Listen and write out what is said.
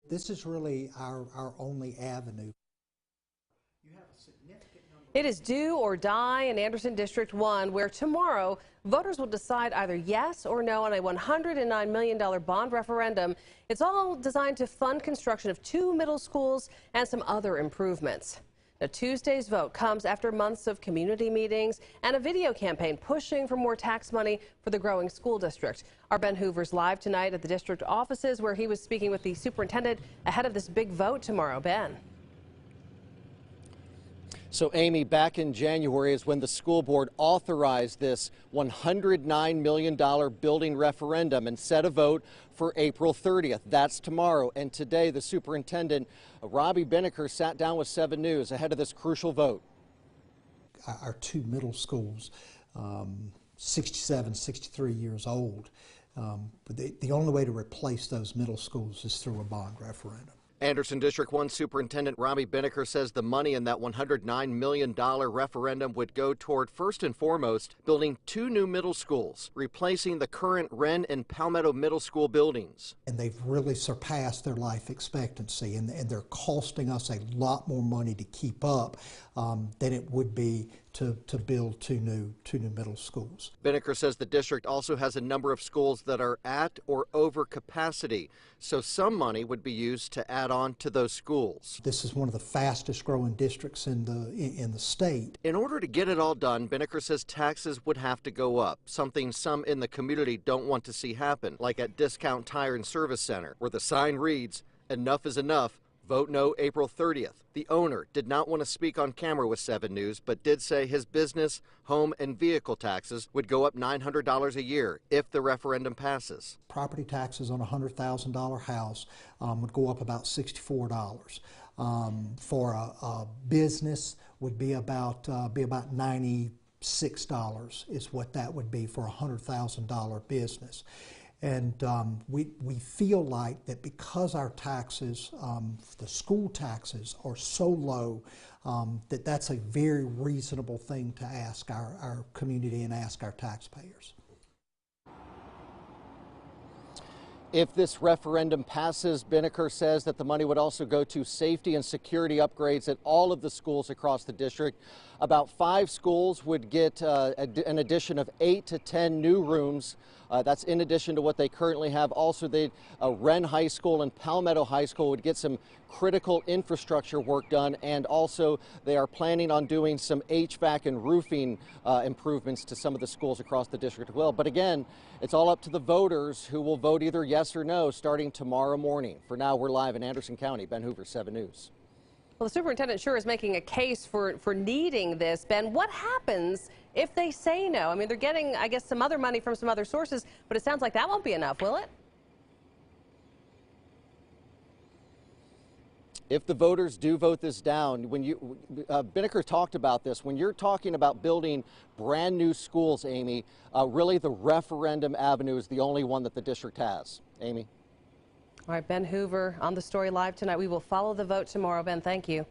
This is really our only avenue. It is do or die in Anderson District 1, where tomorrow voters will decide either yes or no on a $109 million bond referendum. It's all designed to fund construction of 2 middle schools and some other improvements. Now, Tuesday's vote comes after months of community meetings and a video campaign pushing for more tax money for the growing school district. Our Ben Hoover's live tonight at the district offices, where he was speaking with the superintendent ahead of this big vote tomorrow. Ben. So, Amy, back in January is when the school board authorized this $109 million building referendum and set a vote for April 30th. That's tomorrow. And today, the superintendent, Robbie Binnicker, sat down with 7 News ahead of this crucial vote. Our 2 middle schools, 67, 63 years old, but the only way to replace those middle schools is through a bond referendum. Anderson District 1 Superintendent Robbie Binnicker says the money in that $109 million referendum would go toward, first and foremost, building 2 new middle schools, replacing the current Wren and Palmetto Middle School buildings. And they've really surpassed their life expectancy, and they're costing us a lot more money to keep up than it would be to build two new middle schools. Binnicker says the district also has a number of schools that are at or over capacity, so some money would be used to add on to those schools. This is one of the fastest growing districts in the state. In order to get it all done, Binnicker says taxes would have to go up, something some in the community don't want to see happen, like at Discount Tire and Service Center, where the sign reads, "Enough is enough. Vote no April 30th. The owner did not want to speak on camera with 7 News, but did say his business, home, and vehicle taxes would go up $900 a year if the referendum passes. Property taxes on a $100,000 house would go up about $64. For a business would be about $96 is what that would be for a $100,000 business. And we feel like that because our taxes, the school taxes, are so low, that's a very reasonable thing to ask our community and ask our taxpayers. If this referendum passes, Binnicker says that the money would also go to safety and security upgrades at all of the schools across the district. About 5 schools would get an addition of 8 to 10 new rooms. That's in addition to what they currently have. Also, Wren High School and Palmetto High School would get some critical infrastructure work done, and also they are planning on doing some HVAC and roofing improvements to some of the schools across the district as well. But again, it's all up to the voters, who will vote either yes or no starting tomorrow morning. For now, we're live in Anderson County. Ben Hoover, 7 News. Well, the superintendent sure is making a case for needing this. Ben, what happens if they say no? I mean, they're getting, I guess, some other money from some other sources, but it sounds like that won't be enough, will it? If the voters do vote this down, Binnicker talked about this, when you're talking about building brand new schools, Amy, really the referendum avenue is the only one that the district has. Amy? All right, Ben Hoover on the story live tonight. We will follow the vote tomorrow. Ben, thank you.